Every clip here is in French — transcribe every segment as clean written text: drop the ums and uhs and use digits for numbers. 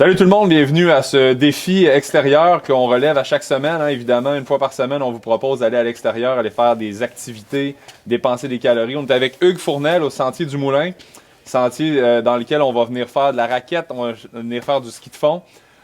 Salut tout le monde, bienvenue à ce défi extérieur qu'on relève à chaque semaine. Évidemment, une fois par semaine, on vous propose d'aller à l'extérieur, aller faire des activités, dépenser des calories. On est avec Hugues Fournel au Sentier du Moulin, sentier dans lequel on va venir faire de la raquette, on va venir faire du ski de fond.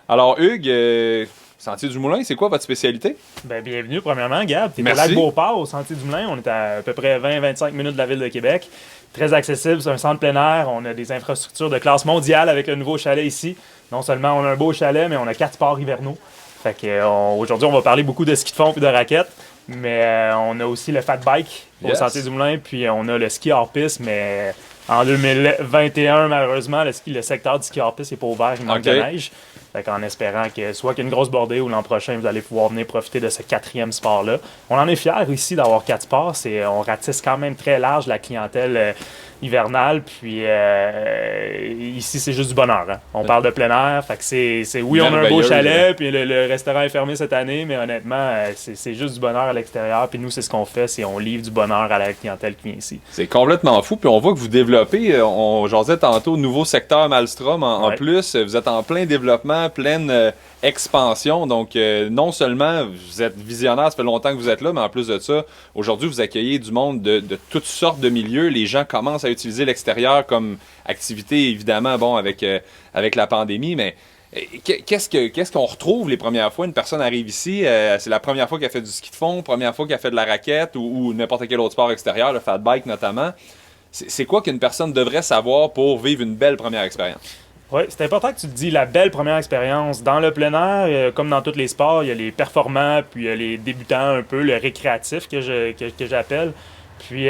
Alors Hugues, Sentier du Moulin, c'est quoi votre spécialité? Bienvenue premièrement, Gab. Tu es au Merci. Lac-Beauport, au Sentier du Moulin. On est à peu près 20-25 minutes de la ville de Québec. Très accessible, c'est un centre plein air. On a des infrastructures de classe mondiale avec le nouveau chalet ici. Non seulement on a un beau chalet, mais on a 4 sports hivernaux. Fait que, aujourd'hui, on va parler beaucoup de ski de fond et de raquettes. Mais on a aussi le fat bike au Sentier du Moulin. Puis on a le ski hors-piste, mais en 2021, malheureusement, le secteur du ski hors-piste n'est pas ouvert. Il manque de neige. Fait qu'en espérant que soit qu'il y ait une grosse bordée ou l'an prochain, vous allez pouvoir venir profiter de ce 4e sport-là. On en est fiers ici d'avoir 4 sports. On ratisse quand même très large la clientèle hivernale. Puis ici, c'est juste du bonheur. Hein. On parle de plein air. Fait que oui, on a un beau chalet. Puis le restaurant est fermé cette année. Mais honnêtement, c'est juste du bonheur à l'extérieur. Puis nous, c'est ce qu'on fait. On livre du bonheur à la clientèle qui vient ici. C'est complètement fou. Puis on voit que vous développez, on jasait tantôt, nouveau secteur Malmstrom en plus. Vous êtes en plein développement, pleine expansion. Donc, non seulement vous êtes visionnaire, ça fait longtemps que vous êtes là, mais en plus de ça, aujourd'hui, vous accueillez du monde de toutes sortes de milieux. Les gens commencent à utiliser l'extérieur comme activité, évidemment, bon, avec la pandémie, mais qu'est-ce qu'on retrouve les premières fois? Une personne arrive ici, c'est la première fois qu'elle fait du ski de fond, première fois qu'elle fait de la raquette ou n'importe quel autre sport extérieur, le fat bike notamment. C'est quoi qu'une personne devrait savoir pour vivre une belle première expérience? Oui, c'est important que tu te dis la belle première expérience. Dans le plein air, comme dans tous les sports, il y a les performants, puis il y a les débutants un peu, le récréatif que j'appelle. Puis,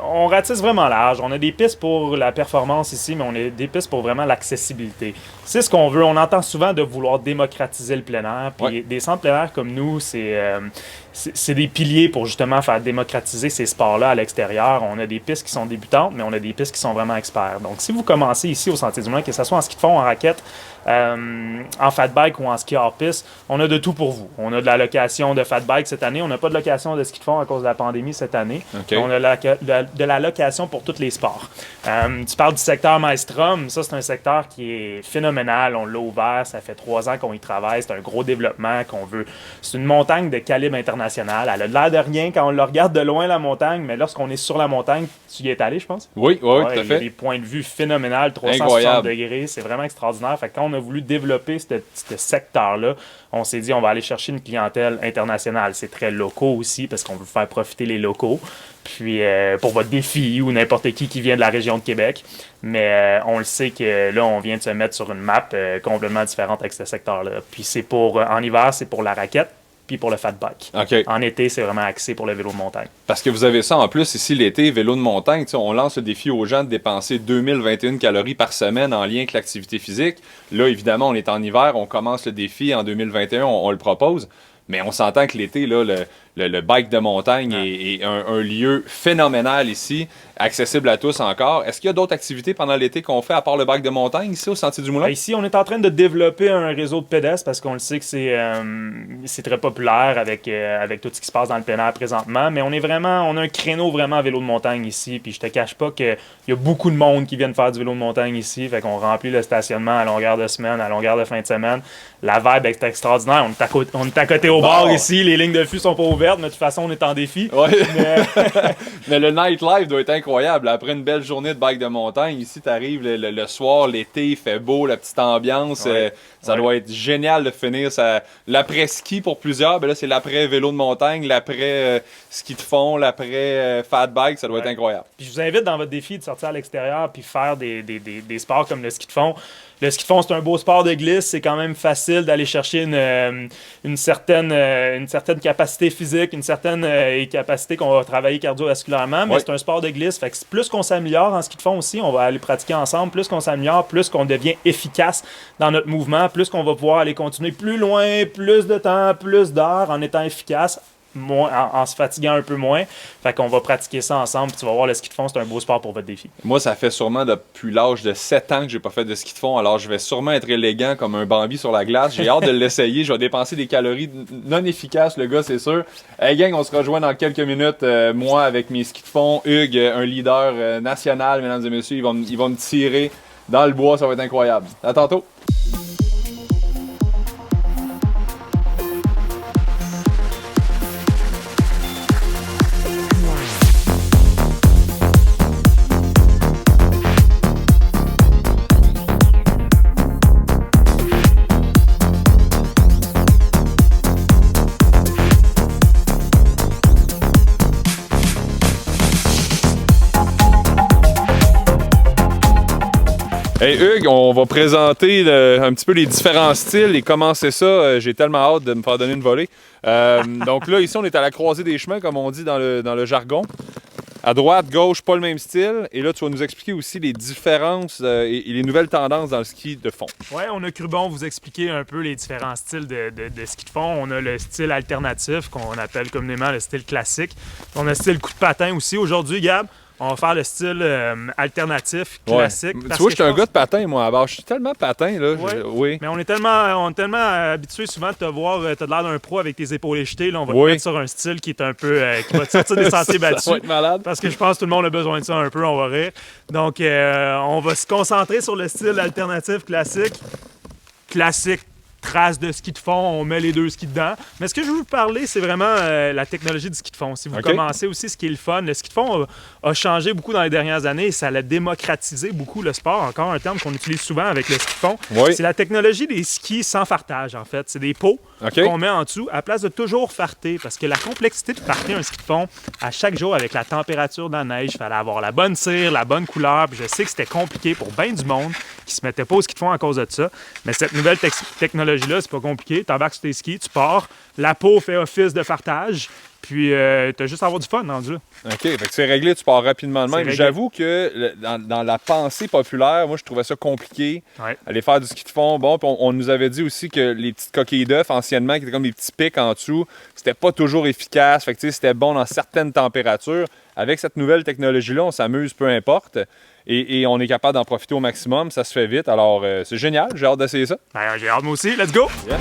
on ratisse vraiment large. On a des pistes pour la performance ici, mais on a des pistes pour vraiment l'accessibilité. C'est ce qu'on veut. On entend souvent de vouloir démocratiser le plein air. Puis, des centres plein air comme nous, c'est des piliers pour justement faire démocratiser ces sports-là à l'extérieur. On a des pistes qui sont débutantes, mais on a des pistes qui sont vraiment experts. Donc, si vous commencez ici au Sentier du Moulin, que ce soit en ski de fond, en raquette, en fat bike ou en ski hors piste, on a de tout pour vous. On a de la location de fat bike cette année. On n'a pas de location de ski de fond à cause de la pandémie cette année. Okay. On a de la location pour tous les sports. Tu parles du secteur Malmstrom. Ça, c'est un secteur qui est phénoménal. On l'a ouvert. Ça fait 3 ans qu'on y travaille. C'est un gros développement qu'on veut. C'est une montagne de calibre international. Elle a l'air de rien quand on le regarde de loin, la montagne, mais lorsqu'on est sur la montagne, tu y es allé, je pense? Oui, tout à fait. Il y a des points de vue phénoménales, 360 degrés. C'est vraiment extraordinaire. Fait que quand on a voulu développer ce secteur-là, on s'est dit on va aller chercher une clientèle internationale. C'est très locaux aussi parce qu'on veut faire profiter les locaux. Puis pour votre défi ou n'importe qui vient de la région de Québec. Mais on le sait que là, on vient de se mettre sur une map complètement différente avec ce secteur-là. Puis en hiver, c'est pour la raquette. Puis pour le fat bike. Okay. En été, c'est vraiment axé pour le vélo de montagne. Parce que vous avez ça en plus ici l'été, vélo de montagne. On lance le défi aux gens de dépenser 2021 calories par semaine en lien avec l'activité physique. Là, évidemment, on est en hiver, on commence le défi en 2021, on le propose. Mais on s'entend que l'été, là, le bike de montagne est un lieu phénoménal ici, accessible à tous encore. Est-ce qu'il y a d'autres activités pendant l'été qu'on fait à part le bike de montagne ici au Sentier du Moulin? Ici, on est en train de développer un réseau de pédestres parce qu'on le sait que c'est très populaire avec tout ce qui se passe dans le plein air présentement. Mais on a un créneau vraiment vélo de montagne ici. Puis je te cache pas qu'il y a beaucoup de monde qui viennent faire du vélo de montagne ici. Fait qu'on remplit le stationnement à longueur de semaine, à longueur de fin de semaine. La vibe est extraordinaire. On est à côté au bar ici. Les lignes de fût sont pas ouvertes, mais de toute façon, on est en défi. Ouais. Mais le nightlife doit être incroyable. Après une belle journée de bike de montagne, ici, tu arrives le soir, l'été, il fait beau, la petite ambiance. Ça doit être génial de finir l'après-ski pour plusieurs. Ben là, c'est l'après-vélo de montagne, l'après-ski de fond, l'après-fat bike. Ça doit être incroyable. Puis je vous invite dans votre défi de sortir à l'extérieur puis faire des sports comme le ski de fond. Le ski de fond, c'est un beau sport de glisse. C'est quand même facile d'aller chercher une certaine capacité physique, une certaine capacité qu'on va travailler cardiovasculairement, mais c'est un sport de glisse. Fait que plus qu'on s'améliore en ski de fond aussi, on va aller pratiquer ensemble, plus qu'on s'améliore, plus qu'on devient efficace dans notre mouvement, plus qu'on va pouvoir aller continuer plus loin, plus de temps, plus d'heures en étant efficace. En se fatiguant un peu moins. Fait qu'on va pratiquer ça ensemble. Tu vas voir, le ski de fond, c'est un beau sport pour votre défi. Moi, ça fait sûrement depuis l'âge de 7 ans que j'ai pas fait de ski de fond. Alors, je vais sûrement être élégant comme un Bambi sur la glace. J'ai hâte de l'essayer. Je vais dépenser des calories non efficaces, le gars, c'est sûr. Hey gang, on se rejoint dans quelques minutes. Moi, avec mes skis de fond. Hugues, un leader national, mesdames et messieurs. Il va me tirer dans le bois. Ça va être incroyable. À tantôt. Hey Hugues, on va présenter un petit peu les différents styles et commencer ça. J'ai tellement hâte de me faire donner une volée. Donc là, ici, on est à la croisée des chemins, comme on dit dans le jargon. À droite, gauche, pas le même style. Et là, tu vas nous expliquer aussi les différences et les nouvelles tendances dans le ski de fond. Oui, on a cru bon vous expliquer un peu les différents styles de ski de fond. On a le style alternatif, qu'on appelle communément le style classique. On a le style coup de patin aussi. Aujourd'hui, Gab, on va faire le style alternatif, classique. Ouais. Tu vois, je suis un gars de patin, moi, à base. Je suis tellement patin, là. Ouais. Oui. Mais on est tellement habitués souvent de te voir, t'as l'air d'un pro avec tes épaules jetées. Là, on va te mettre sur un style qui est un peu, qui va te sortir des sentiers battus. Ça va être malade. Parce que je pense que tout le monde a besoin de ça un peu, on va rire. Donc, on va se concentrer sur le style alternatif classique. Classique, trace de ski de fond, on met les deux skis dedans. Mais ce que je veux vous parler, c'est vraiment la technologie du ski de fond. Si vous commencez aussi, ce qui est le fun, le ski de fond a changé beaucoup dans les dernières années et ça a démocratisé beaucoup le sport. Encore un terme qu'on utilise souvent avec le ski de fond. Oui. C'est la technologie des skis sans fartage, en fait. C'est des pots qu'on met en dessous à la place de toujours farter. Parce que la complexité de farter un ski de fond, à chaque jour, avec la température de la neige, il fallait avoir la bonne cire, la bonne couleur. Puis je sais que c'était compliqué pour bien du monde qui se mettait pas au ski de fond à cause de ça. Mais cette nouvelle technologie-là, c'est pas compliqué. Tu embarques sur tes skis, tu pars, la peau fait office de fartage, puis tu as juste à avoir du fun rendu là. OK, fait que c'est réglé, tu pars rapidement de même. J'avoue que dans la pensée populaire, moi, je trouvais ça compliqué. Aller faire du ski de fond. Bon, puis on nous avait dit aussi que les petites coquilles d'œufs, anciennement, qui étaient comme des petits pics en dessous, c'était pas toujours efficace. Fait que c'était bon dans certaines températures. Avec cette nouvelle technologie-là, on s'amuse peu importe. Et on est capable d'en profiter au maximum. Ça se fait vite. Alors, c'est génial. J'ai hâte d'essayer ça. Ben, j'ai hâte moi aussi. Let's go! Yes.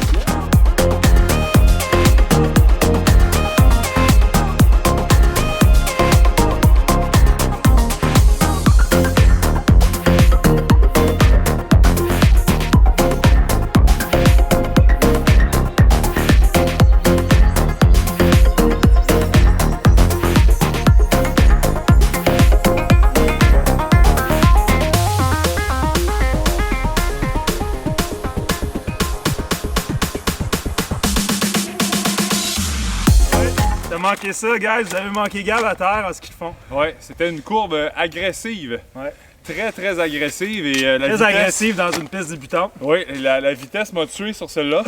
Manqué ça, guys. Vous avez manqué Gab à terre en ski de fond. Oui, c'était une courbe agressive. Ouais. Très, très agressive. Et, très agressive dans une piste débutante. Oui, la vitesse m'a tué sur celle-là.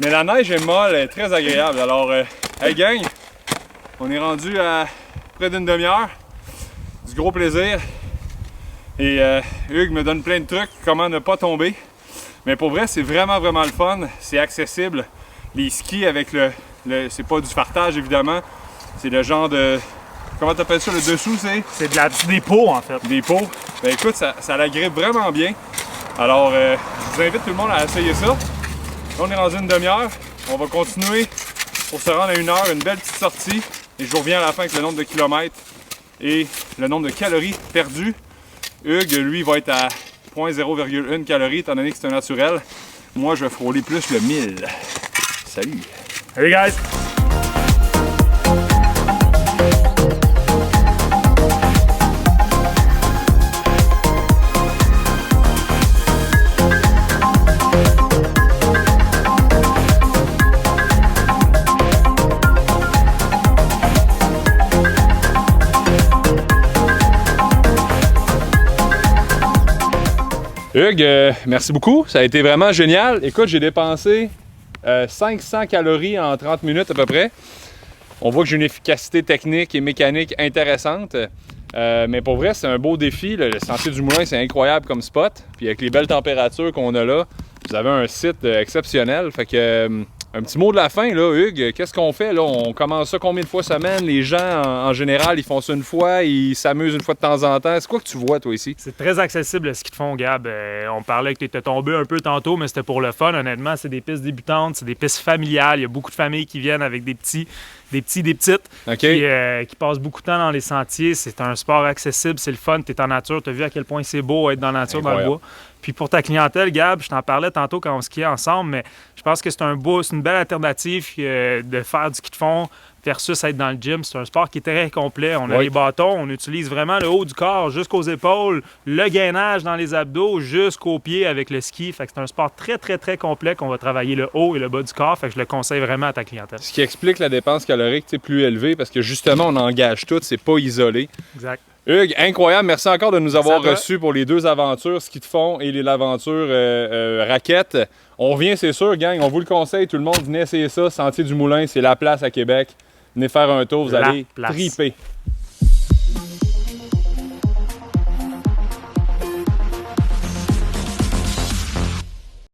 Mais la neige est molle, elle est très agréable. Alors, hey gang, on est rendu à près d'une demi-heure. Du gros plaisir. Et Hugues me donne plein de trucs, comment ne pas tomber. Mais pour vrai, c'est vraiment, vraiment le fun. C'est accessible. Les skis avec c'est pas du fartage évidemment, c'est le genre de... Comment t'appelles ça, le dessous c'est? C'est des pots en fait. Des pots. Ben écoute, ça la grippe vraiment bien. Alors, je vous invite tout le monde à essayer ça. Là, on est rendu une demi-heure. On va continuer pour se rendre à une heure, une belle petite sortie. Et je vous reviens à la fin avec le nombre de kilomètres et le nombre de calories perdues. Hugues, lui, va être à 0,1 calories étant donné que c'est un naturel. Moi, je vais frôler plus le 1000. Salut! Hey guys! Hugues, merci beaucoup. Ça a été vraiment génial. Écoute, j'ai dépensé 500 calories en 30 minutes à peu près. On voit que j'ai une efficacité technique et mécanique intéressante. Mais pour vrai, c'est un beau défi. Le Sentier du Moulin, c'est incroyable comme spot. Puis avec les belles températures qu'on a là, vous avez un site exceptionnel. Fait que un petit mot de la fin, là, Hugues. Qu'est-ce qu'on fait là? On commence ça combien de fois semaine? Les gens, en général, ils font ça une fois, ils s'amusent une fois de temps en temps. C'est quoi que tu vois, toi, ici? C'est très accessible, ce qu'ils font, Gab. On parlait que tu étais tombé un peu tantôt, mais c'était pour le fun. Honnêtement, c'est des pistes débutantes, c'est des pistes familiales. Il y a beaucoup de familles qui viennent avec des petites, qui passent beaucoup de temps dans les sentiers. C'est un sport accessible, c'est le fun. Tu es en nature, tu as vu à quel point c'est beau être dans la nature, incroyable. Dans le bois. Puis pour ta clientèle, Gab, je t'en parlais tantôt quand on skiait ensemble, mais je pense que c'est une belle alternative de faire du ski de fond versus être dans le gym. C'est un sport qui est très complet. On a Oui. les bâtons, on utilise vraiment le haut du corps jusqu'aux épaules, le gainage dans les abdos jusqu'aux pieds avec le ski. Fait que c'est un sport très, très, très complet qu'on va travailler le haut et le bas du corps. Fait que je le conseille vraiment à ta clientèle. Ce qui explique la dépense calorique plus élevée parce que justement, on engage tout, c'est pas isolé. Exact. Hugues, incroyable. Merci encore de nous Merci avoir à toi. reçus pour les deux aventures, ski de fond et l'aventure raquette. On revient, c'est sûr, gang. On vous le conseille. Tout le monde, venez essayer ça. Sentier du Moulin, c'est la place à Québec. Venez faire un tour, vous La allez place. triper.